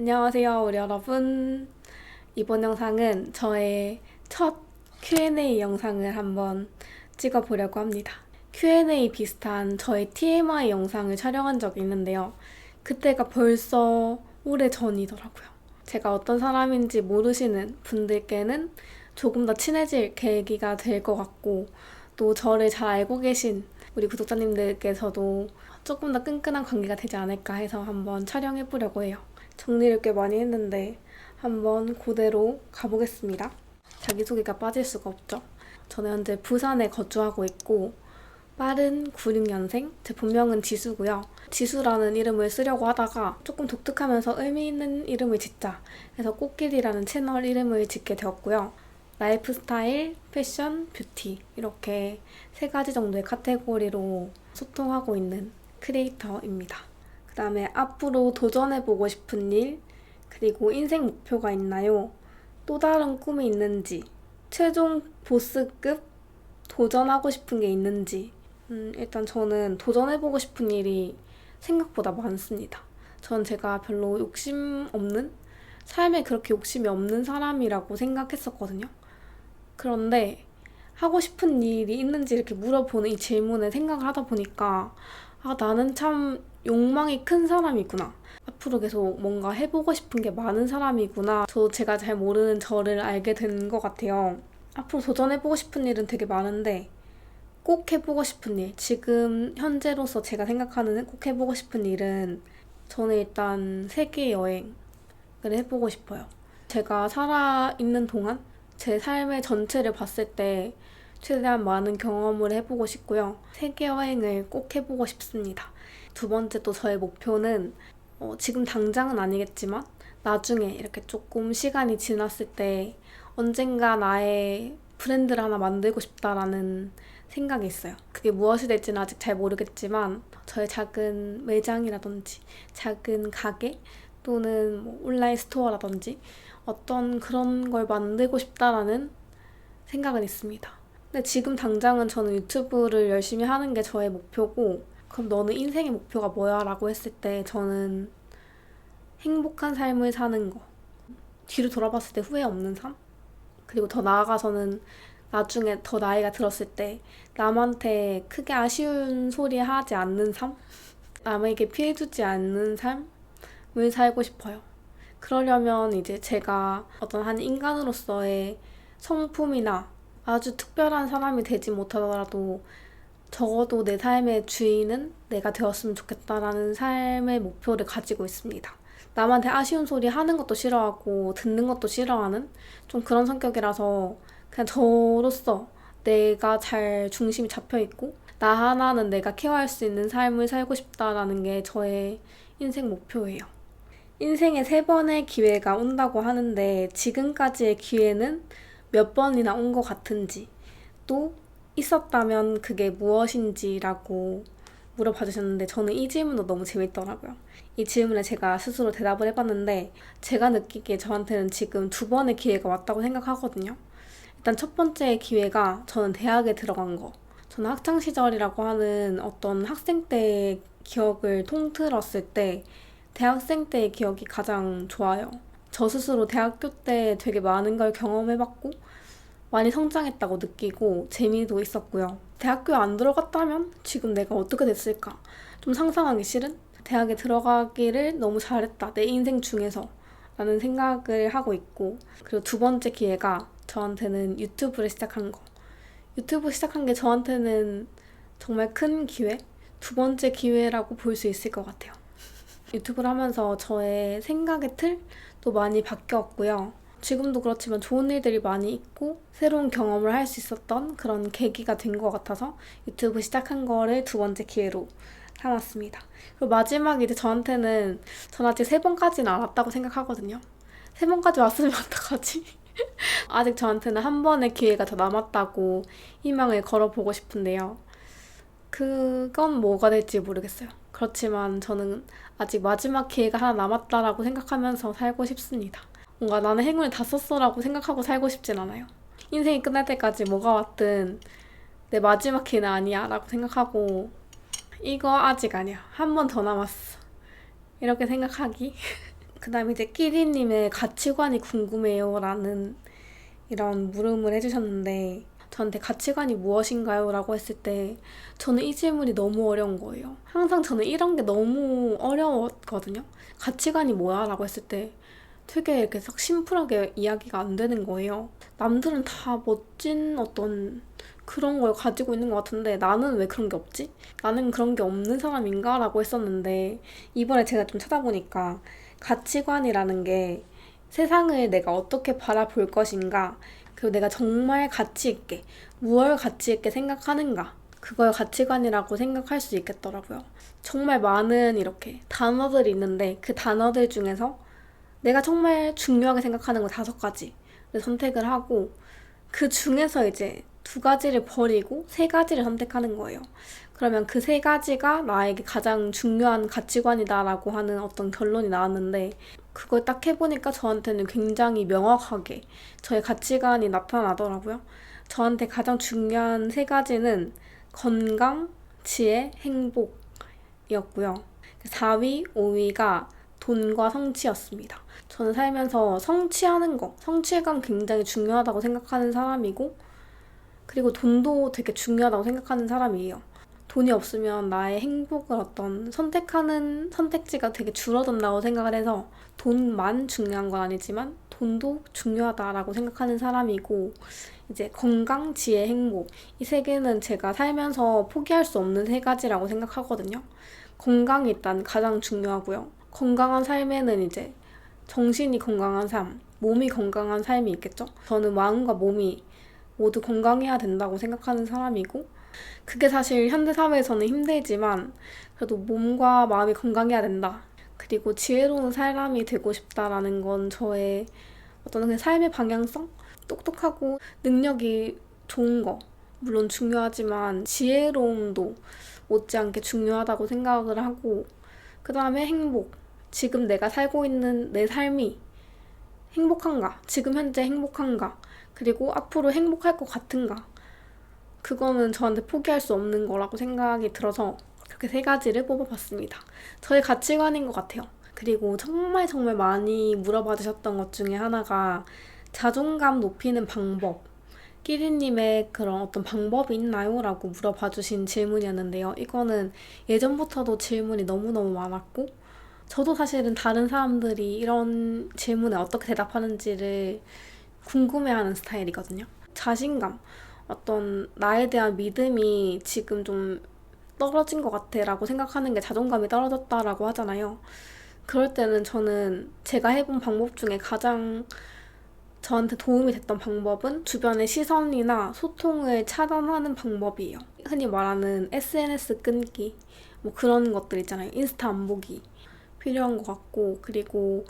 안녕하세요, 우리 여러분. 이번 영상은 저의 첫 Q&A 영상을 한번 찍어보려고 합니다. Q&A 비슷한 저의 TMI 영상을 촬영한 적이 있는데요. 그때가 벌써 오래 전이더라고요. 제가 어떤 사람인지 모르시는 분들께는 조금 더 친해질 계기가 될 것 같고, 또 저를 잘 알고 계신 우리 구독자님들께서도 조금 더 끈끈한 관계가 되지 않을까 해서 한번 촬영해보려고 해요. 정리를 꽤 많이 했는데 한번 그대로 가보겠습니다. 자기소개가 빠질 수가 없죠. 저는 현재 부산에 거주하고 있고 빠른 96년생, 제 본명은 지수고요. 지수라는 이름을 쓰려고 하다가 조금 독특하면서 의미 있는 이름을 짓자 해서 꽃길이라는 채널 이름을 짓게 되었고요. 라이프 스타일, 패션, 뷰티 이렇게 세 가지 정도의 카테고리로 소통하고 있는 크리에이터입니다. 그 다음에 앞으로 도전해보고 싶은 일, 그리고 인생 목표가 있나요? 또 다른 꿈이 있는지, 최종 보스급 도전하고 싶은 게 있는지. 일단 저는 도전해보고 싶은 일이 생각보다 많습니다. 전 제가 별로 욕심 없는, 삶에 그렇게 욕심이 없는 사람이라고 생각했었거든요. 그런데 하고 싶은 일이 있는지 이렇게 물어보는 이 질문에 생각을 하다 보니까 나는 참 욕망이 큰 사람이구나. 앞으로 계속 뭔가 해보고 싶은 게 많은 사람이구나. 제가 잘 모르는 저를 알게 된 것 같아요. 앞으로 도전해보고 싶은 일은 되게 많은데 꼭 해보고 싶은 일, 지금 현재로서 제가 생각하는 꼭 해보고 싶은 일은 저는 일단 세계 여행을 해보고 싶어요. 제가 살아있는 동안 제 삶의 전체를 봤을 때 최대한 많은 경험을 해보고 싶고요. 세계 여행을 꼭 해보고 싶습니다. 두 번째 또 저의 목표는 지금 당장은 아니겠지만 나중에 이렇게 조금 시간이 지났을 때 언젠가 나의 브랜드를 하나 만들고 싶다라는 생각이 있어요. 그게 무엇이 될지는 아직 잘 모르겠지만 저의 작은 매장이라든지 작은 가게 또는 뭐 온라인 스토어라든지 어떤 그런 걸 만들고 싶다라는 생각은 있습니다. 근데 지금 당장은 저는 유튜브를 열심히 하는 게 저의 목표고, 그럼 너는 인생의 목표가 뭐야? 라고 했을 때 저는 행복한 삶을 사는 거, 뒤로 돌아봤을 때 후회 없는 삶, 그리고 더 나아가서는 나중에 더 나이가 들었을 때 남한테 크게 아쉬운 소리 하지 않는 삶, 남에게 피해주지 않는 삶을 살고 싶어요. 그러려면 이제 제가 어떤 한 인간으로서의 성품이나 아주 특별한 사람이 되지 못하더라도 적어도 내 삶의 주인은 내가 되었으면 좋겠다라는 삶의 목표를 가지고 있습니다. 남한테 아쉬운 소리 하는 것도 싫어하고 듣는 것도 싫어하는 좀 그런 성격이라서 그냥 저로서 내가 잘 중심이 잡혀있고 나 하나는 내가 케어할 수 있는 삶을 살고 싶다라는 게 저의 인생 목표예요. 인생에 세 번의 기회가 온다고 하는데 지금까지의 기회는 몇 번이나 온 것 같은지, 또 있었다면 그게 무엇인지라고 물어봐 주셨는데 저는 이 질문도 너무 재밌더라고요. 이 질문에 제가 스스로 대답을 해봤는데 제가 느끼기에 저한테는 지금 두 번의 기회가 왔다고 생각하거든요. 일단 첫 번째 기회가 저는 대학에 들어간 거. 저는 학창시절이라고 하는 어떤 학생 때의 기억을 통틀었을 때 대학생 때의 기억이 가장 좋아요. 저 스스로 대학교 때 되게 많은 걸 경험해봤고 많이 성장했다고 느끼고 재미도 있었고요. 대학교에 안 들어갔다면 지금 내가 어떻게 됐을까? 좀 상상하기 싫은? 대학에 들어가기를 너무 잘했다. 내 인생 중에서 라는 생각을 하고 있고, 그리고 두 번째 기회가 저한테는 유튜브를 시작한 거. 유튜브 시작한 게 저한테는 정말 큰 기회? 두 번째 기회라고 볼 수 있을 것 같아요. 유튜브를 하면서 저의 생각의 틀도 많이 바뀌었고요. 지금도 그렇지만 좋은 일들이 많이 있고 새로운 경험을 할 수 있었던 그런 계기가 된 것 같아서 유튜브 시작한 거를 두 번째 기회로 삼았습니다. 그리고 마지막 이제 저한테는 전 아직 세 번까지는 안 왔다고 생각하거든요. 세 번까지 왔으면 어떡하지? 아직 저한테는 한 번의 기회가 더 남았다고 희망을 걸어보고 싶은데요. 그건 뭐가 될지 모르겠어요. 그렇지만 저는 아직 마지막 기회가 하나 남았다라고 생각하면서 살고 싶습니다. 뭔가 나는 행운을 다 썼어라고 생각하고 살고 싶진 않아요. 인생이 끝날 때까지 뭐가 왔든 내 마지막 기회는 아니야 라고 생각하고 이거 아직 아니야. 한 번 더 남았어. 이렇게 생각하기. 그 다음에 이제 끼리님의 가치관이 궁금해요 라는 이런 물음을 해주셨는데 저한테 가치관이 무엇인가요? 라고 했을 때 저는 이 질문이 너무 어려운 거예요. 항상 저는 이런 게 너무 어려웠거든요. 가치관이 뭐야? 라고 했을 때 되게 이렇게 싹 심플하게 이야기가 안 되는 거예요. 남들은 다 멋진 어떤 그런 걸 가지고 있는 것 같은데 나는 왜 그런 게 없지? 나는 그런 게 없는 사람인가? 라고 했었는데 이번에 제가 좀 찾아보니까 가치관이라는 게 세상을 내가 어떻게 바라볼 것인가 그리고 내가 정말 가치 있게 무얼 가치 있게 생각하는가 그걸 가치관이라고 생각할 수 있겠더라고요. 정말 많은 이렇게 단어들이 있는데 그 단어들 중에서 내가 정말 중요하게 생각하는 거 5가지를 선택을 하고 그 중에서 이제 2가지를 버리고 3가지를 선택하는 거예요. 그러면 그 3가지가 나에게 가장 중요한 가치관이다라고 하는 어떤 결론이 나왔는데 그걸 딱 해보니까 저한테는 굉장히 명확하게 저의 가치관이 나타나더라고요. 저한테 가장 중요한 3가지는 건강, 지혜, 행복이었고요. 4위, 5위가 돈과 성취였습니다. 저는 살면서 성취하는 거, 성취감 굉장히 중요하다고 생각하는 사람이고 그리고 돈도 되게 중요하다고 생각하는 사람이에요. 돈이 없으면 나의 행복을 어떤 선택하는 선택지가 되게 줄어든다고 생각을 해서 돈만 중요한 건 아니지만 돈도 중요하다라고 생각하는 사람이고 이제 건강, 지혜, 행복 이 3개는 제가 살면서 포기할 수 없는 3가지라고 생각하거든요. 건강이 일단 가장 중요하고요. 건강한 삶에는 이제 정신이 건강한 삶, 몸이 건강한 삶이 있겠죠? 저는 마음과 몸이 모두 건강해야 된다고 생각하는 사람이고 그게 사실 현대사회에서는 힘들지만 그래도 몸과 마음이 건강해야 된다. 그리고 지혜로운 사람이 되고 싶다라는 건 저의 어떤 그냥 삶의 방향성? 똑똑하고 능력이 좋은 거 물론 중요하지만 지혜로움도 못지않게 중요하다고 생각을 하고 그 다음에 행복. 지금 내가 살고 있는 내 삶이 행복한가? 지금 현재 행복한가? 그리고 앞으로 행복할 것 같은가? 그거는 저한테 포기할 수 없는 거라고 생각이 들어서 그렇게 3가지를 뽑아봤습니다. 저의 가치관인 것 같아요. 그리고 정말 정말 많이 물어봐 주셨던 것 중에 하나가 자존감 높이는 방법. 끼리님의 그런 어떤 방법이 있나요? 라고 물어봐 주신 질문이었는데요. 이거는 예전부터도 질문이 너무너무 많았고 저도 사실은 다른 사람들이 이런 질문에 어떻게 대답하는지를 궁금해하는 스타일이거든요. 자신감, 어떤 나에 대한 믿음이 지금 좀 떨어진 것 같아 라고 생각하는 게 자존감이 떨어졌다라고 하잖아요. 그럴 때는 저는 제가 해본 방법 중에 가장 저한테 도움이 됐던 방법은 주변의 시선이나 소통을 차단하는 방법이에요. 흔히 말하는 SNS 끊기, 뭐 그런 것들 있잖아요. 인스타 안 보기 필요한 것 같고, 그리고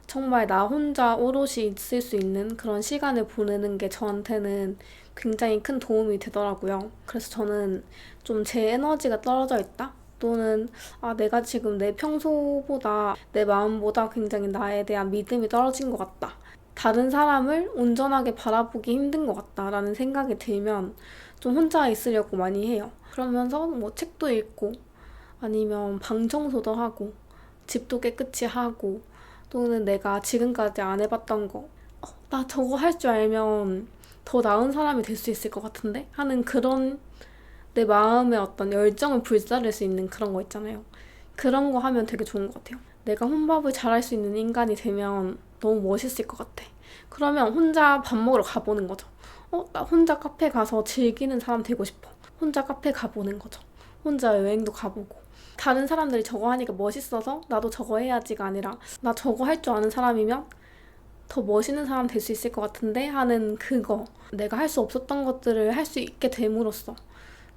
정말 나 혼자 오롯이 있을 수 있는 그런 시간을 보내는 게 저한테는 굉장히 큰 도움이 되더라고요. 그래서 저는 좀 제 에너지가 떨어져 있다? 또는 내가 지금 내 평소보다 내 마음보다 굉장히 나에 대한 믿음이 떨어진 것 같다. 다른 사람을 온전하게 바라보기 힘든 것 같다라는 생각이 들면 좀 혼자 있으려고 많이 해요. 그러면서 뭐 책도 읽고 아니면 방 청소도 하고 집도 깨끗이 하고 또는 내가 지금까지 안 해봤던 거 나 저거 할 줄 알면 더 나은 사람이 될 수 있을 것 같은데? 하는 그런 내 마음의 어떤 열정을 불사를 수 있는 그런 거 있잖아요. 그런 거 하면 되게 좋은 것 같아요. 내가 혼밥을 잘할 수 있는 인간이 되면 너무 멋있을 것 같아. 그러면 혼자 밥 먹으러 가보는 거죠. 나 혼자 카페 가서 즐기는 사람 되고 싶어. 혼자 카페 가보는 거죠. 혼자 여행도 가보고. 다른 사람들이 저거 하니까 멋있어서 나도 저거 해야지가 아니라 나 저거 할 줄 아는 사람이면 더 멋있는 사람 될 수 있을 것 같은데 하는 그거. 내가 할 수 없었던 것들을 할 수 있게 됨으로써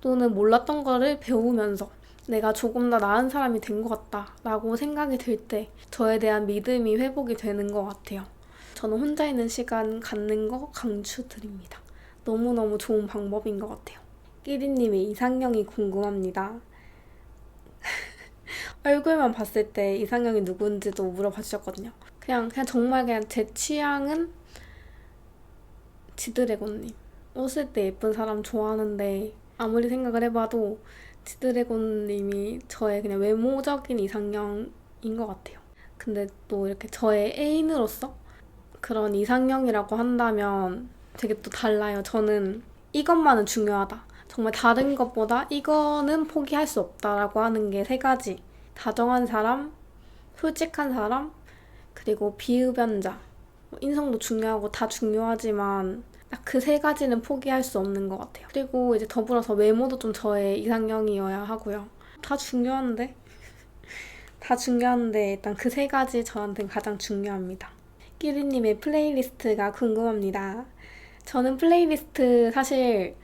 또는 몰랐던 거를 배우면서 내가 조금 더 나은 사람이 된 것 같다 라고 생각이 들 때 저에 대한 믿음이 회복이 되는 것 같아요. 저는 혼자 있는 시간 갖는 거 강추드립니다. 너무너무 좋은 방법인 것 같아요. 끼리님의 이상형이 궁금합니다. 얼굴만 봤을 때 이상형이 누군지도 물어봐 주셨거든요. 그냥 정말 그냥 제 취향은 지드래곤님. 웃을 때 예쁜 사람 좋아하는데 아무리 생각을 해봐도 지드래곤님이 저의 그냥 외모적인 이상형인 것 같아요. 근데 또 이렇게 저의 애인으로서 그런 이상형이라고 한다면 되게 또 달라요. 저는 이것만은 중요하다. 정말 다른 것보다 이거는 포기할 수 없다라고 하는 게 세 가지. 다정한 사람, 솔직한 사람, 그리고 비흡연자. 인성도 중요하고 다 중요하지만 딱 그 세 가지는 포기할 수 없는 것 같아요. 그리고 이제 더불어서 외모도 좀 저의 이상형이어야 하고요. 다 중요한데? 다 중요한데 일단 그 세 가지 저한테는 가장 중요합니다. 끼리님의 플레이리스트가 궁금합니다. 저는 플레이리스트 사실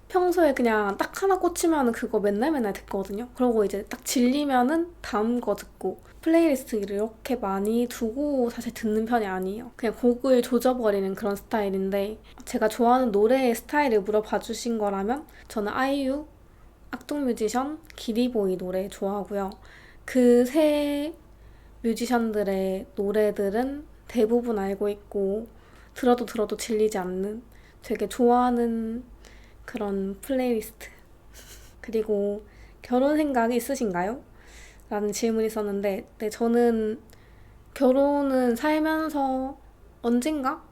평소에 그냥 딱 하나 꽂히면 그거 맨날 듣거든요. 그러고 이제 딱 질리면은 다음 거 듣고 플레이리스트를 이렇게 많이 두고 사실 듣는 편이 아니에요. 그냥 곡을 조져버리는 그런 스타일인데 제가 좋아하는 노래의 스타일을 물어봐 주신 거라면 저는 아이유, 악동뮤지션, 기리보이 노래 좋아하고요. 그 세 뮤지션들의 노래들은 대부분 알고 있고 들어도 질리지 않는 되게 좋아하는 그런 플레이리스트. 그리고 결혼 생각이 있으신가요? 라는 질문이 있었는데 네, 저는 결혼은 살면서 언젠가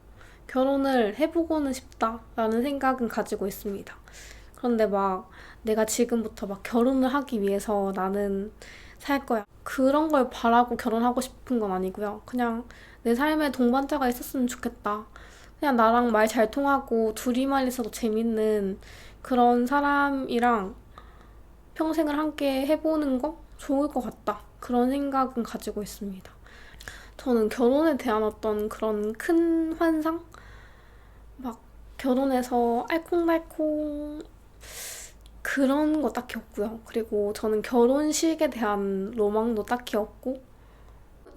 결혼을 해보고는 싶다라는 생각은 가지고 있습니다. 그런데 막 내가 지금부터 막 결혼을 하기 위해서 나는 살 거야. 그런 걸 바라고 결혼하고 싶은 건 아니고요. 그냥 내 삶에 동반자가 있었으면 좋겠다. 그냥 나랑 말 잘 통하고 둘이만 있어도 재밌는 그런 사람이랑 평생을 함께 해보는 거 좋을 것 같다. 그런 생각은 가지고 있습니다. 저는 결혼에 대한 어떤 그런 큰 환상? 막 결혼해서 알콩달콩 그런 거 딱히 없고요. 그리고 저는 결혼식에 대한 로망도 딱히 없고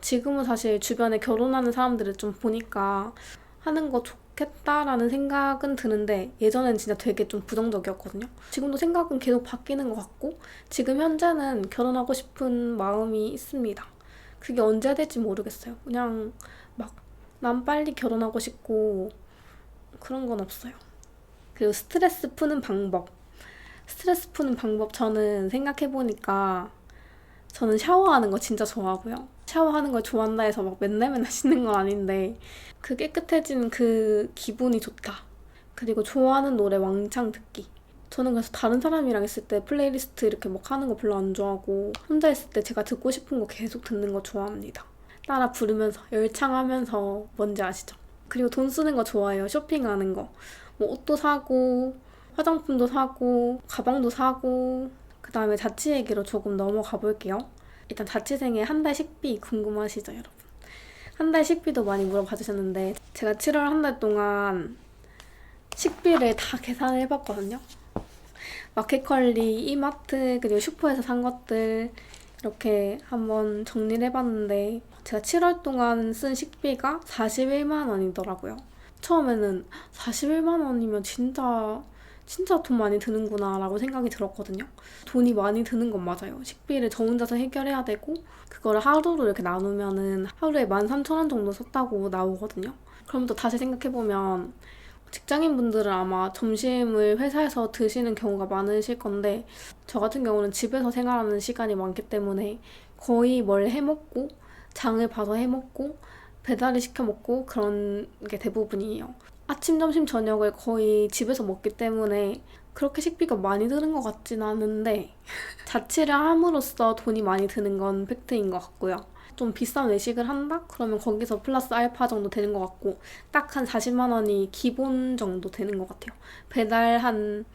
지금은 사실 주변에 결혼하는 사람들을 좀 보니까 하는 거 좋겠다라는 생각은 드는데 예전엔 진짜 되게 좀 부정적이었거든요. 지금도 생각은 계속 바뀌는 것 같고 지금 현재는 결혼하고 싶은 마음이 있습니다. 그게 언제 될지 모르겠어요. 그냥 막 난 빨리 결혼하고 싶고 그런 건 없어요. 그리고 스트레스 푸는 방법. 스트레스 푸는 방법 저는 생각해보니까 저는 샤워하는 거 진짜 좋아하고요. 샤워하는 걸 좋아한다 해서 막 맨날 씻는 건 아닌데 그 깨끗해진 그 기분이 좋다. 그리고 좋아하는 노래 왕창 듣기. 저는 그래서 다른 사람이랑 있을 때 플레이리스트 이렇게 막 하는 거 별로 안 좋아하고 혼자 있을 때 제가 듣고 싶은 거 계속 듣는 거 좋아합니다. 따라 부르면서 열창하면서 뭔지 아시죠? 그리고 돈 쓰는 거 좋아해요. 쇼핑하는 거. 뭐 옷도 사고 화장품도 사고 가방도 사고 그 다음에 자취 얘기로 조금 넘어가 볼게요. 일단 자취생의 한 달 식비 궁금하시죠, 여러분? 한 달 식비도 많이 물어봐 주셨는데 제가 7월 한 달 동안 식비를 다 계산을 해봤거든요. 마켓컬리, 이마트, 그리고 슈퍼에서 산 것들 이렇게 한번 정리를 해봤는데 제가 7월 동안 쓴 식비가 41만 원이더라고요. 처음에는 41만 원이면 진짜 돈 많이 드는구나 라고 생각이 들었거든요. 돈이 많이 드는 건 맞아요. 식비를 저 혼자서 해결해야 되고 그거를 하루로 이렇게 나누면은 하루에 13,000원 정도 썼다고 나오거든요. 그럼 또 다시 생각해보면 직장인분들은 아마 점심을 회사에서 드시는 경우가 많으실 건데 저 같은 경우는 집에서 생활하는 시간이 많기 때문에 거의 뭘 해먹고 장을 봐서 해먹고 배달을 시켜 먹고 그런 게 대부분이에요. 아침, 점심, 저녁을 거의 집에서 먹기 때문에 그렇게 식비가 많이 드는 것 같진 않은데 자취를 함으로써 돈이 많이 드는 건 팩트인 것 같고요. 좀 비싼 외식을 한다? 그러면 거기서 플러스 알파 정도 되는 것 같고 딱 한 40만 원이 기본 정도 되는 것 같아요. 배달 한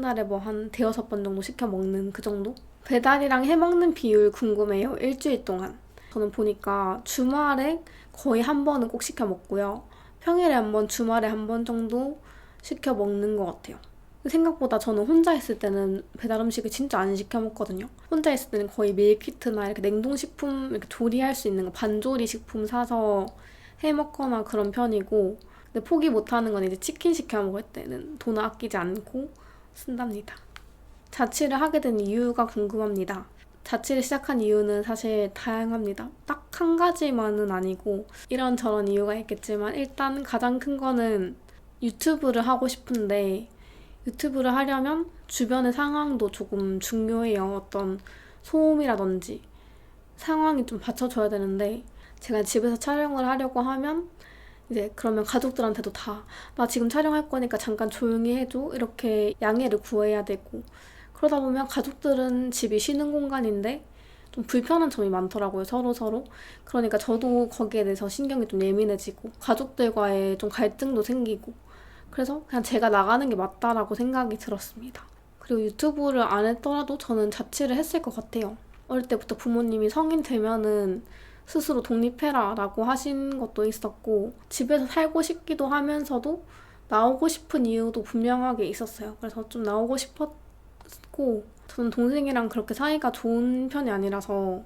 달에 뭐 한 대여섯 번 정도 시켜 먹는 그 정도? 배달이랑 해 먹는 비율 궁금해요. 일주일 동안. 저는 보니까 주말에 거의 한 번은 꼭 시켜 먹고요. 평일에 한 번, 주말에 한 번 정도 시켜 먹는 것 같아요. 생각보다 저는 혼자 있을 때는 배달 음식을 진짜 안 시켜 먹거든요. 혼자 있을 때는 거의 밀키트나 이렇게 냉동식품 이렇게 조리할 수 있는 거 반조리 식품 사서 해 먹거나 그런 편이고 근데 포기 못하는 건 이제 치킨 시켜 먹을 때는 돈을 아끼지 않고 쓴답니다. 자취를 하게 된 이유가 궁금합니다. 자취를 시작한 이유는 사실 다양합니다. 딱 한 가지만은 아니고 이런저런 이유가 있겠지만 일단 가장 큰 거는 유튜브를 하고 싶은데 유튜브를 하려면 주변의 상황도 조금 중요해요. 어떤 소음이라든지 상황이 좀 받쳐줘야 되는데 제가 집에서 촬영을 하려고 하면 이제 그러면 가족들한테도 다 나 지금 촬영할 거니까 잠깐 조용히 해줘 이렇게 양해를 구해야 되고 그러다 보면 가족들은 집이 쉬는 공간인데 좀 불편한 점이 많더라고요, 서로. 그러니까 저도 거기에 대해서 신경이 좀 예민해지고 가족들과의 좀 갈등도 생기고 그래서 그냥 제가 나가는 게 맞다라고 생각이 들었습니다. 그리고 유튜브를 안 했더라도 저는 자취를 했을 것 같아요. 어릴 때부터 부모님이 성인 되면은 스스로 독립해라 라고 하신 것도 있었고 집에서 살고 싶기도 하면서도 나오고 싶은 이유도 분명하게 있었어요. 그래서 좀 나오고 싶었고 저는 동생이랑 그렇게 사이가 좋은 편이 아니라서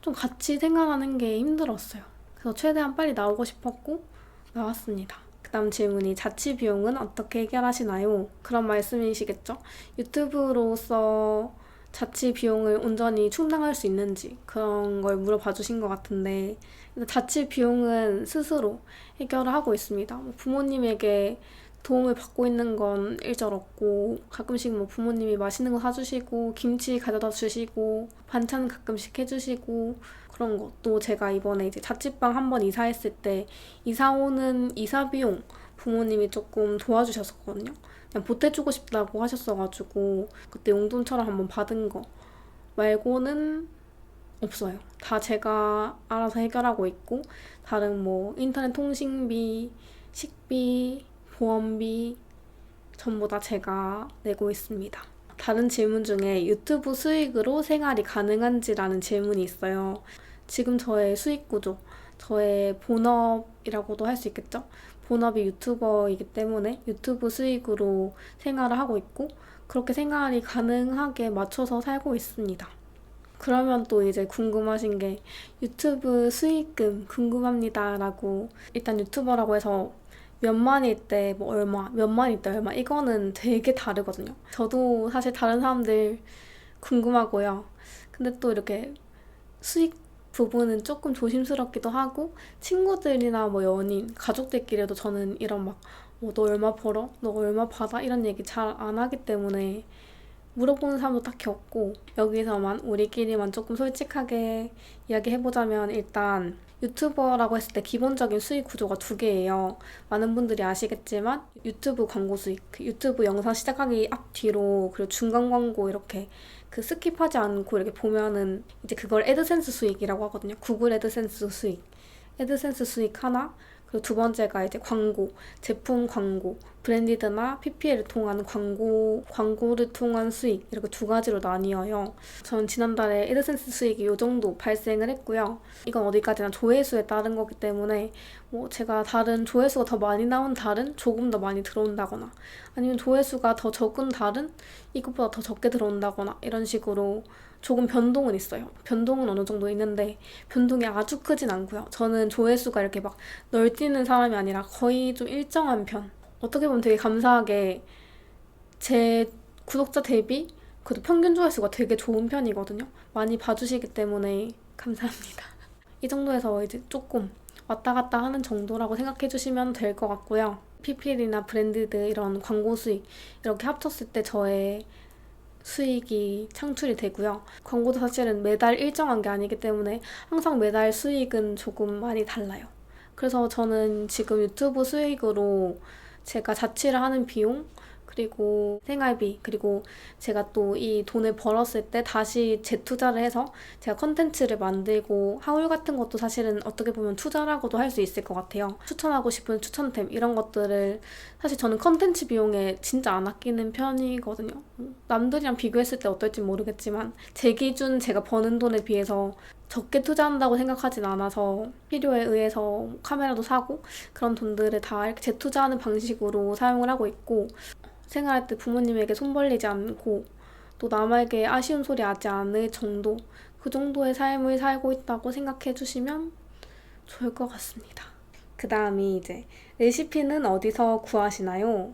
좀 같이 생활하는 게 힘들었어요. 그래서 최대한 빨리 나오고 싶었고 나왔습니다. 그 다음 질문이 자취 비용은 어떻게 해결하시나요? 그런 말씀이시겠죠? 유튜브로서 자취 비용을 온전히 충당할 수 있는지 그런 걸 물어봐 주신 것 같은데 자취 비용은 스스로 해결을 하고 있습니다. 부모님에게 도움을 받고 있는 건 일절 없고 가끔씩 부모님이 맛있는 거 사주시고 김치 가져다 주시고 반찬 가끔씩 해주시고 그런 거. 또 제가 이번에 이제 자취방 한번 이사했을 때 이사 오는 이사 비용 부모님이 조금 도와주셨었거든요. 그냥 보태주고 싶다고 하셨어가지고 그때 용돈처럼 한번 받은 거 말고는 없어요. 다 제가 알아서 해결하고 있고 다른 인터넷 통신비, 식비, 보험비 전부 다 제가 내고 있습니다. 다른 질문 중에 유튜브 수익으로 생활이 가능한지라는 질문이 있어요. 지금 저의 수익 구조, 저의 본업이라고도 할 수 있겠죠? 본업이 유튜버이기 때문에 유튜브 수익으로 생활을 하고 있고 그렇게 생활이 가능하게 맞춰서 살고 있습니다. 그러면 또 이제 궁금하신 게 유튜브 수익금 궁금합니다 라고 일단 유튜버라고 해서 몇만일 때 얼마, 몇만일 때 얼마 이거는 되게 다르거든요. 저도 사실 다른 사람들 궁금하고요. 근데 또 이렇게 수익 부분은 조금 조심스럽기도 하고 친구들이나 연인, 가족들끼리도 저는 이런 너 얼마 벌어? 너 얼마 받아? 이런 얘기 잘 안 하기 때문에 물어보는 사람도 딱히 없고 여기서만 우리끼리만 조금 솔직하게 이야기해보자면 일단 유튜버라고 했을 때 기본적인 수익 구조가 두 개예요. 많은 분들이 아시겠지만 유튜브 광고 수익, 유튜브 영상 시작하기 앞뒤로 그리고 중간 광고 이렇게 스킵하지 않고 이렇게 보면은 이제 그걸 애드센스 수익이라고 하거든요. 구글 애드센스 수익. 애드센스 수익 하나, 그리고 두 번째가 이제 광고, 제품 광고, 브랜디드나 PPL을 통한 광고를 통한 수익 이렇게 두 가지로 나뉘어요. 전 지난달에 애드센스 수익이 이 정도 발생을 했고요. 이건 어디까지나 조회수에 따른 거기 때문에 제가 다른 조회수가 더 많이 나온 달은 조금 더 많이 들어온다거나 아니면 조회수가 더 적은 달은 이것보다 더 적게 들어온다거나 이런 식으로 조금 변동은 있어요. 변동은 어느 정도 있는데 변동이 아주 크진 않고요. 저는 조회수가 이렇게 널뛰는 사람이 아니라 거의 좀 일정한 편. 어떻게 보면 되게 감사하게 제 구독자 대비 그래도 평균 조회수가 되게 좋은 편이거든요. 많이 봐주시기 때문에 감사합니다. 이 정도에서 이제 조금 왔다 갔다 하는 정도라고 생각해 주시면 될 것 같고요. PPL이나 브랜디드 이런 광고 수익 이렇게 합쳤을 때 저의 수익이 창출이 되고요. 광고도 사실은 매달 일정한 게 아니기 때문에 항상 매달 수익은 조금 많이 달라요. 그래서 저는 지금 유튜브 수익으로 제가 자취를 하는 비용, 그리고 생활비, 그리고 제가 또 이 돈을 벌었을 때 다시 재투자를 해서 제가 컨텐츠를 만들고 하울 같은 것도 사실은 어떻게 보면 투자라고도 할 수 있을 것 같아요. 추천하고 싶은 추천템 이런 것들을 사실 저는 컨텐츠 비용에 진짜 안 아끼는 편이거든요. 남들이랑 비교했을 때 어떨지 모르겠지만 제 기준 제가 버는 돈에 비해서 적게 투자한다고 생각하진 않아서 필요에 의해서 카메라도 사고 그런 돈들을 다 이렇게 재투자하는 방식으로 사용을 하고 있고 생활할 때 부모님에게 손 벌리지 않고 또 남에게 아쉬운 소리 하지 않을 정도 그 정도의 삶을 살고 있다고 생각해 주시면 좋을 것 같습니다. 그 다음이 이제 레시피는 어디서 구하시나요?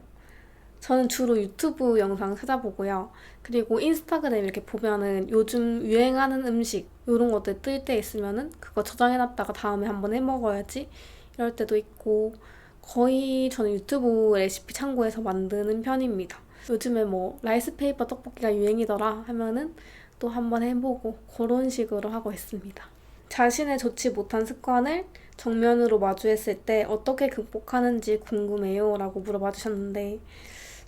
저는 주로 유튜브 영상 찾아보고요. 그리고 인스타그램 이렇게 보면은 요즘 유행하는 음식 이런 것들 뜰 때 있으면은 그거 저장해놨다가 다음에 한번 해먹어야지 이럴 때도 있고 거의 저는 유튜브 레시피 참고해서 만드는 편입니다. 요즘에 라이스페이퍼 떡볶이가 유행이더라 하면은 또 한번 해보고 그런 식으로 하고 있습니다. 자신의 좋지 못한 습관을 정면으로 마주했을 때 어떻게 극복하는지 궁금해요 라고 물어봐 주셨는데,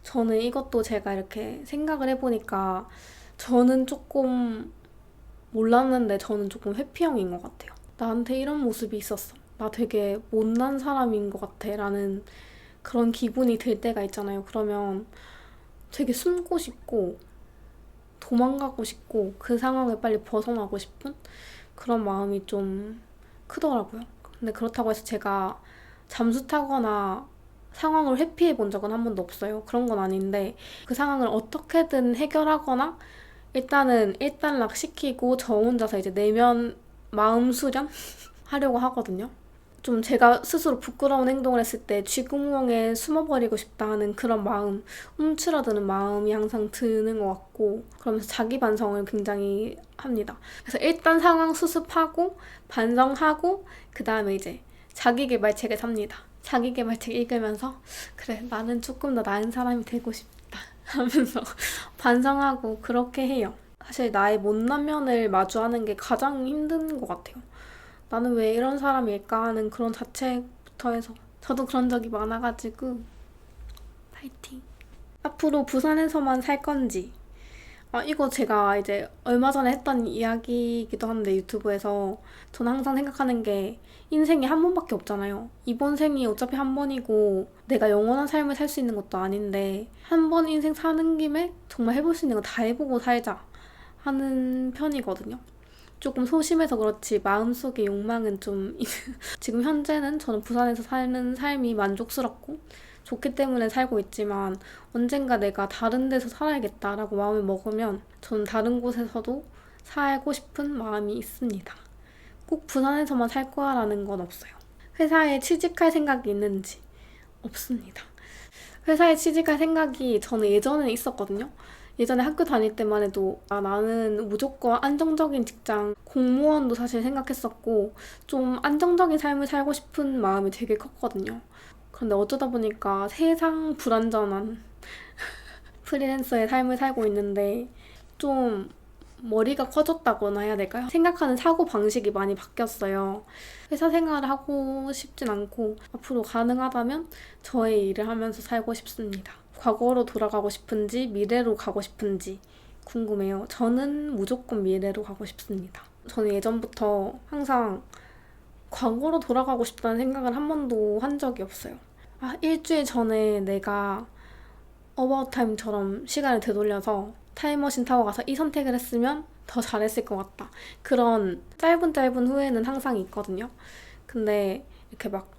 저는 이것도 제가 이렇게 생각을 해보니까 저는 조금 몰랐는데 저는 조금 회피형인 것 같아요. 나한테 이런 모습이 있었어. 나 되게 못난 사람인 것 같아 라는 그런 기분이 들 때가 있잖아요. 그러면 되게 숨고 싶고 도망가고 싶고 그 상황을 빨리 벗어나고 싶은 그런 마음이 좀 크더라고요. 근데 그렇다고 해서 제가 잠수 타거나 상황을 회피해 본 적은 한 번도 없어요. 그런 건 아닌데 그 상황을 어떻게든 해결하거나 일단은 일단락 시키고 저 혼자서 이제 내면 마음 수련 하려고 하거든요. 좀 제가 스스로 부끄러운 행동을 했을 때 쥐구멍에 숨어버리고 싶다 하는 그런 마음, 움츠러드는 마음이 항상 드는 것 같고, 그러면서 자기 반성을 굉장히 합니다. 그래서 일단 상황 수습하고 반성하고 그 다음에 이제 자기계발책을 삽니다. 자기계발책 읽으면서 그래, 나는 조금 더 나은 사람이 되고 싶다 하면서 반성하고 그렇게 해요. 사실 나의 못난 면을 마주하는 게 가장 힘든 것 같아요. 나는 왜 이런 사람일까 하는 그런 자체부터 해서 저도 그런 적이 많아가지고 파이팅. 앞으로 부산에서만 살 건지. 이거 제가 이제 얼마 전에 했던 이야기이기도 한데 유튜브에서 저는 항상 생각하는 게 인생이 한 번밖에 없잖아요. 이번 생이 어차피 한 번이고 내가 영원한 삶을 살 수 있는 것도 아닌데 한 번 인생 사는 김에 정말 해볼 수 있는 거 다 해보고 살자 하는 편이거든요. 조금 소심해서 그렇지 마음속의 욕망은 좀 지금 현재는 저는 부산에서 사는 삶이 만족스럽고 좋기 때문에 살고 있지만 언젠가 내가 다른 데서 살아야겠다라고 마음을 먹으면 저는 다른 곳에서도 살고 싶은 마음이 있습니다. 꼭 부산에서만 살 거야라는 건 없어요. 회사에 취직할 생각이 있는지 없습니다. 회사에 취직할 생각이 저는 예전에는 있었거든요. 예전에 학교 다닐 때만 해도 나는 무조건 안정적인 직장, 공무원도 사실 생각했었고 좀 안정적인 삶을 살고 싶은 마음이 되게 컸거든요. 그런데 어쩌다 보니까 세상 불안전한 프리랜서의 삶을 살고 있는데 좀 머리가 커졌다거나 해야 될까요? 생각하는 사고방식이 많이 바뀌었어요. 회사 생활을 하고 싶진 않고 앞으로 가능하다면 저의 일을 하면서 살고 싶습니다. 과거로 돌아가고 싶은지 미래로 가고 싶은지 궁금해요. 저는 무조건 미래로 가고 싶습니다. 저는 예전부터 항상 과거로 돌아가고 싶다는 생각을 한 번도 한 적이 없어요. 일주일 전에 내가 어바웃 타임처럼 시간을 되돌려서 타임머신 타고 가서 이 선택을 했으면 더 잘했을 것 같다. 그런 짧은 후회는 항상 있거든요. 근데 이렇게 막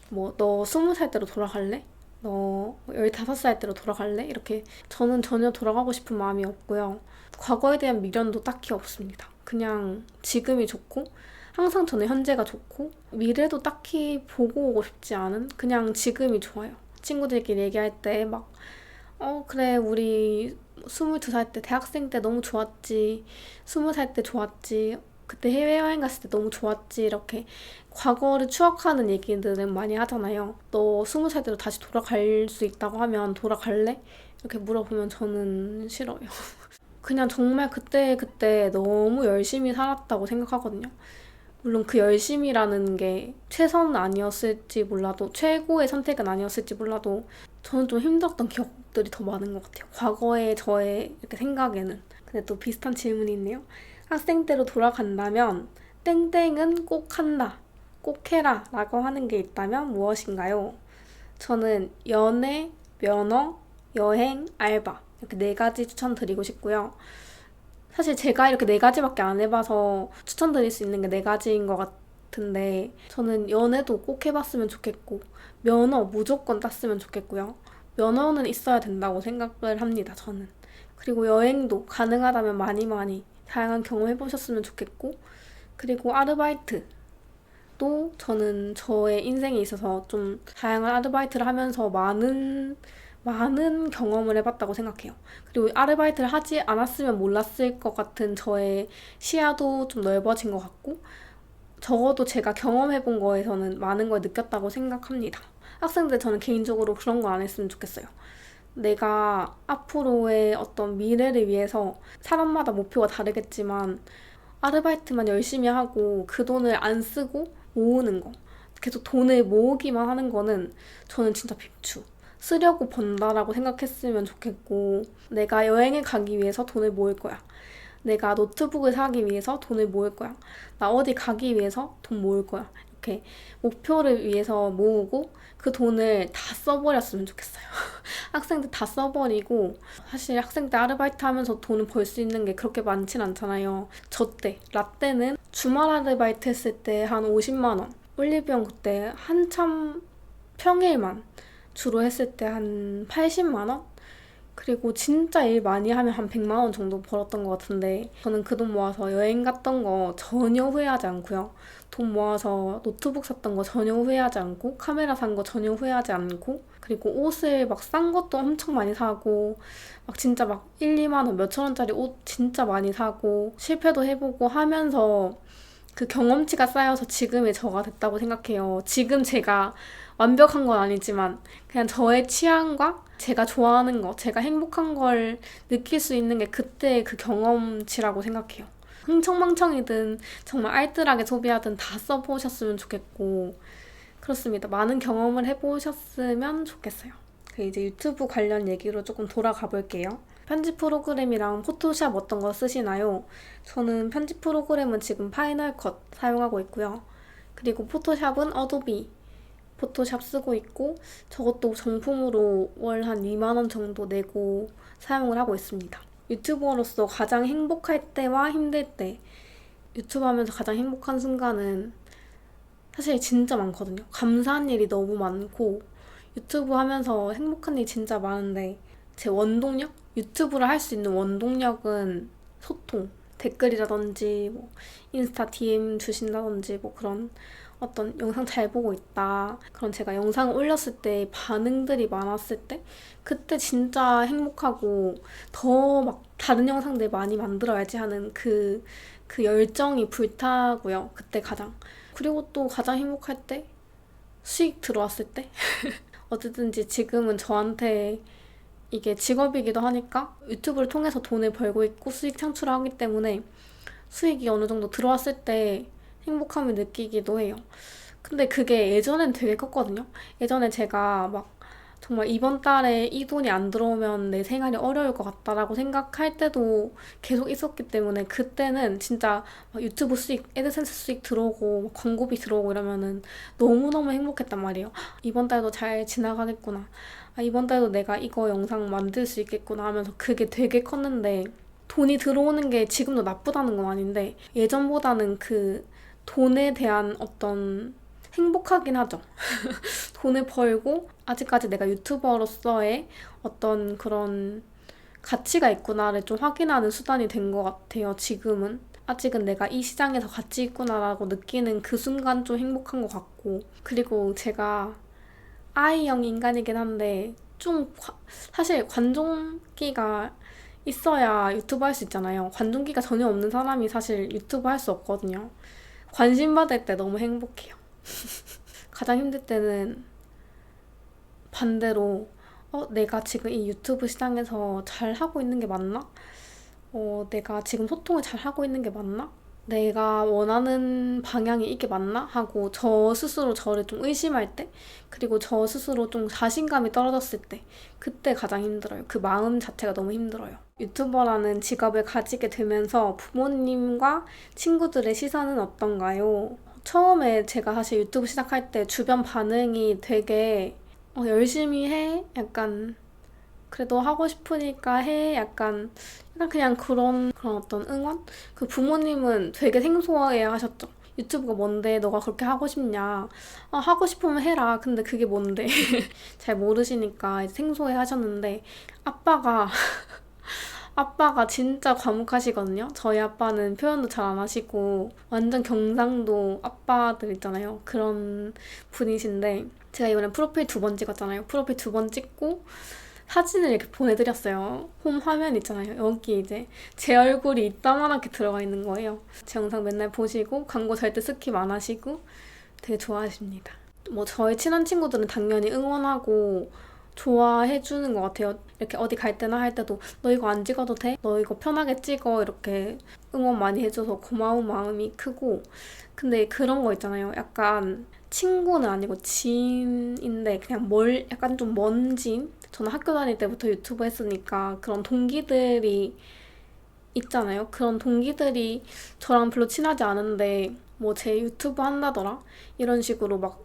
너 20살 때로 돌아갈래? 너 15살 때로 돌아갈래? 이렇게 저는 전혀 돌아가고 싶은 마음이 없고요. 과거에 대한 미련도 딱히 없습니다. 그냥 지금이 좋고 항상 저는 현재가 좋고 미래도 딱히 보고 오고 싶지 않은 그냥 지금이 좋아요. 친구들끼리 얘기할 때 막 그래 우리 22살 때 대학생 때 너무 좋았지. 20살 때 좋았지. 그때 해외여행 갔을 때 너무 좋았지. 이렇게 과거를 추억하는 얘기들은 많이 하잖아요. 너 20살 때로 다시 돌아갈 수 있다고 하면 돌아갈래? 이렇게 물어보면 저는 싫어요. 그냥 정말 그때 너무 열심히 살았다고 생각하거든요. 물론 그 열심이라는 게 최선은 아니었을지 몰라도 최고의 선택은 아니었을지 몰라도 저는 좀 힘들었던 기억들이 더 많은 것 같아요. 과거의 저의 이렇게 생각에는. 근데 또 비슷한 질문이 있네요. 학생 때로 돌아간다면 땡땡은 꼭 한다. 꼭 해라 라고 하는 게 있다면 무엇인가요? 저는 연애, 면허, 여행, 알바 이렇게 4가지 추천드리고 싶고요. 사실 제가 이렇게 4가지밖에 안 해봐서 추천드릴 수 있는 게 4가지인 것 같은데 저는 연애도 꼭 해봤으면 좋겠고 면허 무조건 땄으면 좋겠고요. 면허는 있어야 된다고 생각을 합니다, 저는. 그리고 여행도 가능하다면 많이 다양한 경험 해보셨으면 좋겠고 그리고 아르바이트도 저는 저의 인생에 있어서 좀 다양한 아르바이트를 하면서 많은 경험을 해봤다고 생각해요. 그리고 아르바이트를 하지 않았으면 몰랐을 것 같은 저의 시야도 좀 넓어진 것 같고 적어도 제가 경험해본 거에서는 많은 걸 느꼈다고 생각합니다. 학생들 저는 개인적으로 그런 거 안 했으면 좋겠어요. 내가 앞으로의 어떤 미래를 위해서 사람마다 목표가 다르겠지만 아르바이트만 열심히 하고 그 돈을 안 쓰고 모으는 거. 계속 돈을 모으기만 하는 거는 저는 진짜 비추. 쓰려고 번다라고 생각했으면 좋겠고, 내가 여행을 가기 위해서 돈을 모을 거야. 내가 노트북을 사기 위해서 돈을 모을 거야. 나 어디 가기 위해서 돈 모을 거야. 이렇게 목표를 위해서 모으고 그 돈을 다 써버렸으면 좋겠어요. 학생 때 다 써버리고, 사실 학생 때 아르바이트 하면서 돈을 벌 수 있는 게 그렇게 많진 않잖아요. 저 때, 라떼는 주말 아르바이트 했을 때 한 50만 원. 올리브영 그때 한참 평일만 주로 했을 때 한 80만 원? 그리고 진짜 일 많이 하면 한 100만 원 정도 벌었던 것 같은데, 저는 그 돈 모아서 여행 갔던 거 전혀 후회하지 않고요. 돈 모아서 노트북 샀던 거 전혀 후회하지 않고, 카메라 산 거 전혀 후회하지 않고, 그리고 옷을 막 싼 것도 엄청 많이 사고, 막 진짜 막 1, 2만 원, 몇천 원짜리 옷 진짜 많이 사고, 실패도 해보고 하면서 그 경험치가 쌓여서 지금의 저가 됐다고 생각해요. 지금 제가 완벽한 건 아니지만 그냥 저의 취향과 제가 좋아하는 거, 제가 행복한 걸 느낄 수 있는 게 그때의 그 경험치라고 생각해요. 흥청망청이든 정말 알뜰하게 소비하든 다 써보셨으면 좋겠고, 그렇습니다. 많은 경험을 해보셨으면 좋겠어요. 이제 유튜브 관련 얘기로 조금 돌아가 볼게요. 편집 프로그램이랑 포토샵 어떤 거 쓰시나요? 저는 편집 프로그램은 지금 파이널 컷 사용하고 있고요. 그리고 포토샵은 어도비 포토샵 쓰고 있고, 저것도 정품으로 월 한 2만 원 정도 내고 사용을 하고 있습니다. 유튜버로서 가장 행복할 때와 힘들 때, 유튜브 하면서 가장 행복한 순간은 사실 진짜 많거든요. 감사한 일이 너무 많고, 유튜브 하면서 행복한 일이 진짜 많은데, 제 원동력? 유튜브를 할 수 있는 원동력은 소통, 댓글이라든지 뭐 인스타 DM 주신다든지 뭐 그런 어떤 영상 잘 보고 있다, 그런 제가 영상을 올렸을 때 반응들이 많았을 때 그때 진짜 행복하고, 더 막 다른 영상들 많이 만들어야지 하는 그 열정이 불타고요. 그때 가장. 그리고 또 가장 행복할 때 수익 들어왔을 때. 어쨌든지 지금은 저한테 이게 직업이기도 하니까 유튜브를 통해서 돈을 벌고 있고 수익 창출을 하기 때문에 수익이 어느 정도 들어왔을 때 행복함을 느끼기도 해요. 근데 그게 예전엔 되게 컸거든요. 예전에 제가 막 정말 이번 달에 이 돈이 안 들어오면 내 생활이 어려울 것 같다라고 생각할 때도 계속 있었기 때문에, 그때는 진짜 막 유튜브 수익, 애드센스 수익 들어오고 막 광고비 들어오고 이러면은 너무너무 행복했단 말이에요. 이번 달도 잘 지나가겠구나. 이번 달도 내가 이거 영상 만들 수 있겠구나 하면서 그게 되게 컸는데, 돈이 들어오는 게 지금도 나쁘다는 건 아닌데 예전보다는 그 돈에 대한 어떤 행복하긴 하죠. 돈을 벌고 아직까지 내가 유튜버로서의 어떤 그런 가치가 있구나를 좀 확인하는 수단이 된 것 같아요. 지금은 아직은 내가 이 시장에서 가치 있구나라고 느끼는 그 순간 좀 행복한 것 같고, 그리고 제가 I형 인간이긴 한데 좀 사실 관종기가 있어야 유튜브 할 수 있잖아요. 관종기가 전혀 없는 사람이 사실 유튜브 할 수 없거든요. 관심 받을 때 너무 행복해요. 가장 힘들 때는 반대로 내가 지금 이 유튜브 시장에서 잘 하고 있는 게 맞나? 내가 지금 소통을 잘 하고 있는 게 맞나? 내가 원하는 방향이 이게 맞나? 하고 저 스스로 저를 좀 의심할 때, 그리고 저 스스로 좀 자신감이 떨어졌을 때, 그때 가장 힘들어요. 그 마음 자체가 너무 힘들어요. 유튜버라는 직업을 가지게 되면서 부모님과 친구들의 시선은 어떤가요? 처음에 제가 사실 유튜브 시작할 때 주변 반응이 되게 열심히 해? 약간 그래도 하고 싶으니까 해? 약간 그냥 그런 어떤 응원? 그 부모님은 되게 생소해 하셨죠. 유튜브가 뭔데 너가 그렇게 하고 싶냐? 하고 싶으면 해라. 근데 그게 뭔데? 잘 모르시니까 이제 생소해 하셨는데, 아빠가 진짜 과묵하시거든요. 저희 아빠는 표현도 잘 안 하시고 완전 경상도 아빠들 있잖아요. 그런 분이신데, 제가 이번에 프로필 2번 찍었잖아요. 프로필 2번 찍고 사진을 이렇게 보내드렸어요. 홈 화면 있잖아요. 여기 이제 제 얼굴이 이따만하게 들어가 있는 거예요. 제 영상 맨날 보시고 광고 절대 스킵 안 하시고 되게 좋아하십니다. 뭐 저희 친한 친구들은 당연히 응원하고 좋아해주는 것 같아요. 이렇게 어디 갈 때나 할 때도 너 이거 안 찍어도 돼? 너 이거 편하게 찍어. 이렇게 응원 많이 해줘서 고마운 마음이 크고 근데 그런 거 있잖아요. 약간 친구는 아니고 지인인데 그냥 약간 좀 먼 지인? 저는 학교 다닐 때부터 유튜브 했으니까 그런 동기들이 있잖아요. 그런 동기들이 저랑 별로 친하지 않은데 뭐 제 유튜브 한다더라? 이런 식으로 막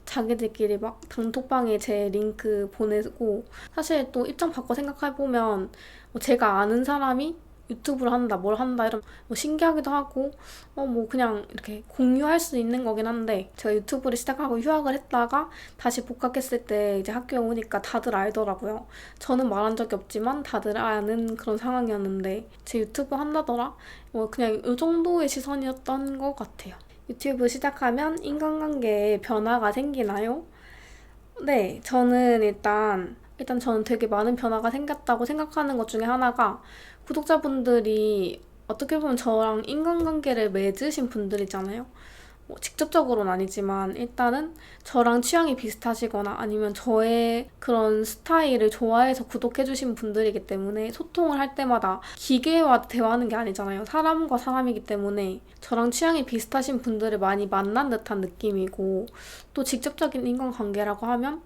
자기들끼리 막 단톡방에 제 링크 보내고 사실 또 입장 바꿔 생각해보면 뭐 제가 아는 사람이 유튜브를 한다, 뭘 한다 이러면 뭐 신기하기도 하고 뭐 그냥 이렇게 공유할 수 있는 거긴 한데 제가 유튜브를 시작하고 휴학을 했다가 다시 복학했을 때 이제 학교에 오니까 다들 알더라고요. 저는 말한 적이 없지만 다들 아는 그런 상황이었는데 제 유튜브 한다더라? 뭐 그냥 이 정도의 시선이었던 것 같아요. 유튜브 시작하면 인간관계에 변화가 생기나요? 네, 저는 일단 저는 되게 많은 변화가 생겼다고 생각하는 것 중에 하나가 구독자분들이 어떻게 보면 저랑 인간관계를 맺으신 분들이잖아요. 뭐 직접적으로는 아니지만 일단은 저랑 취향이 비슷하시거나 아니면 저의 그런 스타일을 좋아해서 구독해주신 분들이기 때문에 소통을 할 때마다 기계와 대화하는 게 아니잖아요. 사람과 사람이기 때문에 저랑 취향이 비슷하신 분들을 많이 만난 듯한 느낌이고 또 직접적인 인간관계라고 하면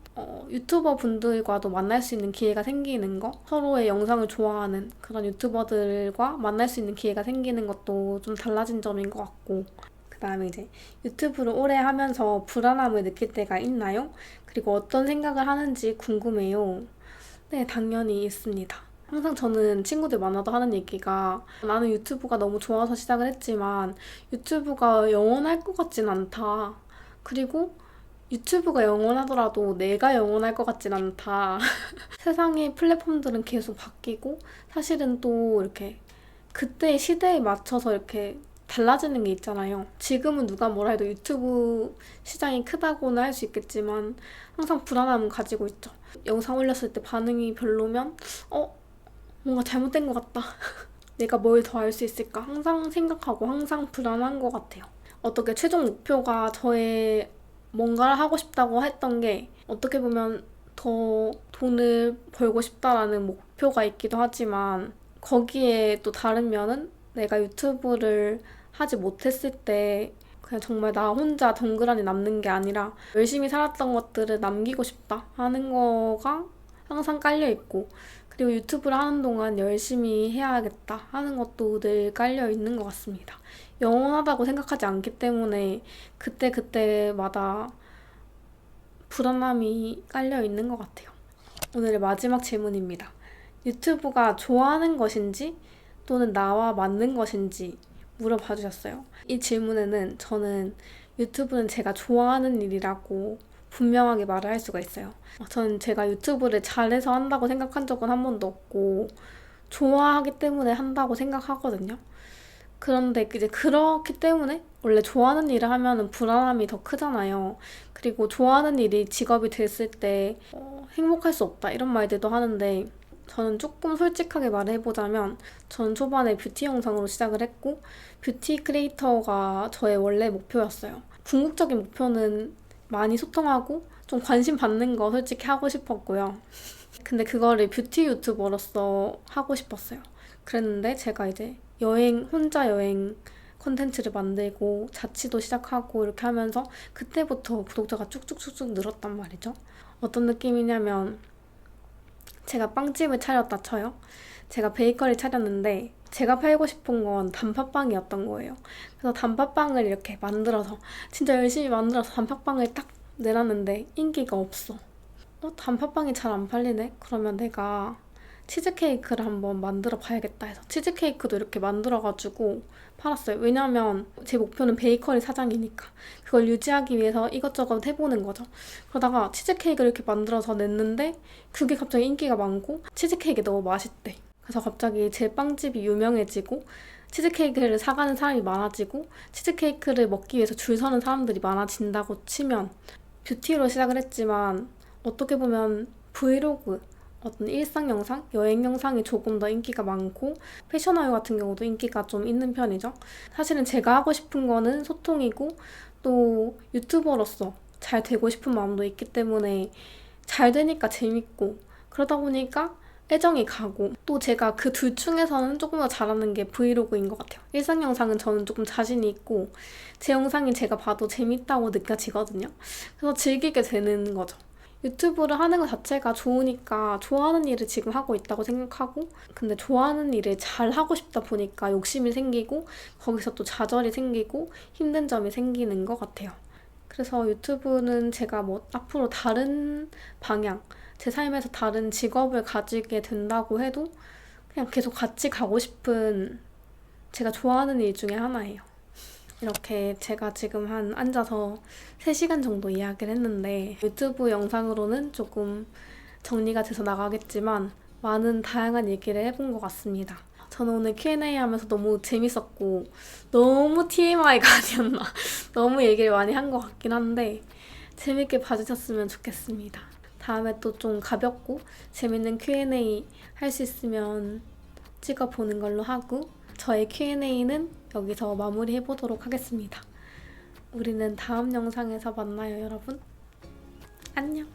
유튜버 분들과도 만날 수 있는 기회가 생기는 거 서로의 영상을 좋아하는 그런 유튜버들과 만날 수 있는 기회가 생기는 것도 좀 달라진 점인 것 같고 그다음에 이제 유튜브를 오래 하면서 불안함을 느낄 때가 있나요? 그리고 어떤 생각을 하는지 궁금해요. 네, 당연히 있습니다. 항상 저는 친구들 만나도 하는 얘기가 나는 유튜브가 너무 좋아서 시작을 했지만 유튜브가 영원할 것 같진 않다. 그리고 유튜브가 영원하더라도 내가 영원할 것 같진 않다. 세상의 플랫폼들은 계속 바뀌고 사실은 또 이렇게 그때의 시대에 맞춰서 이렇게 달라지는 게 있잖아요. 지금은 누가 뭐라 해도 유튜브 시장이 크다고는 할 수 있겠지만 항상 불안함은 가지고 있죠. 영상 올렸을 때 반응이 별로면 뭔가 잘못된 것 같다. 내가 뭘 더 알 수 있을까? 항상 생각하고 항상 불안한 것 같아요. 어떻게 최종 목표가 저의 뭔가를 하고 싶다고 했던 게 어떻게 보면 더 돈을 벌고 싶다라는 목표가 있기도 하지만 거기에 또 다른 면은 내가 유튜브를 하지 못했을 때 그냥 정말 나 혼자 덩그러니 남는 게 아니라 열심히 살았던 것들을 남기고 싶다 하는 거가 항상 깔려있고 그리고 유튜브를 하는 동안 열심히 해야겠다 하는 것도 늘 깔려있는 것 같습니다. 영원하다고 생각하지 않기 때문에 그때그때마다 불안함이 깔려있는 것 같아요. 오늘의 마지막 질문입니다. 유튜브가 좋아하는 것인지 또는 나와 맞는 것인지 물어봐 주셨어요. 이 질문에는 저는 유튜브는 제가 좋아하는 일이라고 분명하게 말을 할 수가 있어요. 저는 제가 유튜브를 잘해서 한다고 생각한 적은 한 번도 없고 좋아하기 때문에 한다고 생각하거든요. 그런데 이제 그렇기 때문에 원래 좋아하는 일을 하면은 불안함이 더 크잖아요. 그리고 좋아하는 일이 직업이 됐을 때 행복할 수 없다 이런 말들도 하는데 저는 조금 솔직하게 말해보자면 저는 초반에 뷰티 영상으로 시작을 했고 뷰티 크리에이터가 저의 원래 목표였어요. 궁극적인 목표는 많이 소통하고 좀 관심 받는 거 솔직히 하고 싶었고요. 근데 그거를 뷰티 유튜버로서 하고 싶었어요. 그랬는데 제가 이제 혼자 여행 콘텐츠를 만들고 자취도 시작하고 이렇게 하면서 그때부터 구독자가 쭉쭉쭉쭉 늘었단 말이죠. 어떤 느낌이냐면 제가 빵집을 차렸다 쳐요. 제가 베이커리 차렸는데 제가 팔고 싶은 건 단팥빵이었던 거예요. 그래서 단팥빵을 이렇게 만들어서 진짜 열심히 만들어서 단팥빵을 딱 내놨는데 인기가 없어. 단팥빵이 잘 안 팔리네? 그러면 내가 치즈케이크를 한번 만들어 봐야겠다 해서 치즈케이크도 이렇게 만들어가지고 팔았어요. 왜냐면 제 목표는 베이커리 사장이니까 그걸 유지하기 위해서 이것저것 해보는 거죠. 그러다가 치즈케이크를 이렇게 만들어서 냈는데 그게 갑자기 인기가 많고 치즈케이크가 너무 맛있대. 그래서 갑자기 제 빵집이 유명해지고 치즈케이크를 사가는 사람이 많아지고 치즈케이크를 먹기 위해서 줄 서는 사람들이 많아진다고 치면 뷰티로 시작을 했지만 어떻게 보면 브이로그 어떤 일상 영상, 여행 영상이 조금 더 인기가 많고 패션하유 같은 경우도 인기가 좀 있는 편이죠. 사실은 제가 하고 싶은 거는 소통이고 또 유튜버로서 잘 되고 싶은 마음도 있기 때문에 잘 되니까 재밌고 그러다 보니까 애정이 가고 또 제가 그 둘 중에서는 조금 더 잘하는 게 브이로그인 것 같아요. 일상 영상은 저는 조금 자신이 있고 제 영상이 제가 봐도 재밌다고 느껴지거든요. 그래서 즐기게 되는 거죠. 유튜브를 하는 것 자체가 좋으니까 좋아하는 일을 지금 하고 있다고 생각하고 근데 좋아하는 일을 잘 하고 싶다 보니까 욕심이 생기고 거기서 또 좌절이 생기고 힘든 점이 생기는 것 같아요. 그래서 유튜브는 제가 뭐 앞으로 다른 방향, 제 삶에서 다른 직업을 가지게 된다고 해도 그냥 계속 같이 가고 싶은 제가 좋아하는 일 중에 하나예요. 이렇게 제가 지금 한 앉아서 3시간 정도 이야기를 했는데 유튜브 영상으로는 조금 정리가 돼서 나가겠지만 많은 다양한 얘기를 해본 것 같습니다. 저는 오늘 Q&A 하면서 너무 재밌었고 너무 TMI가 아니었나 너무 얘기를 많이 한 것 같긴 한데 재밌게 봐주셨으면 좋겠습니다. 다음에 또 좀 가볍고 재밌는 Q&A 할 수 있으면 찍어보는 걸로 하고 저의 Q&A는 여기서 마무리해보도록 하겠습니다. 우리는 다음 영상에서 만나요, 여러분. 안녕!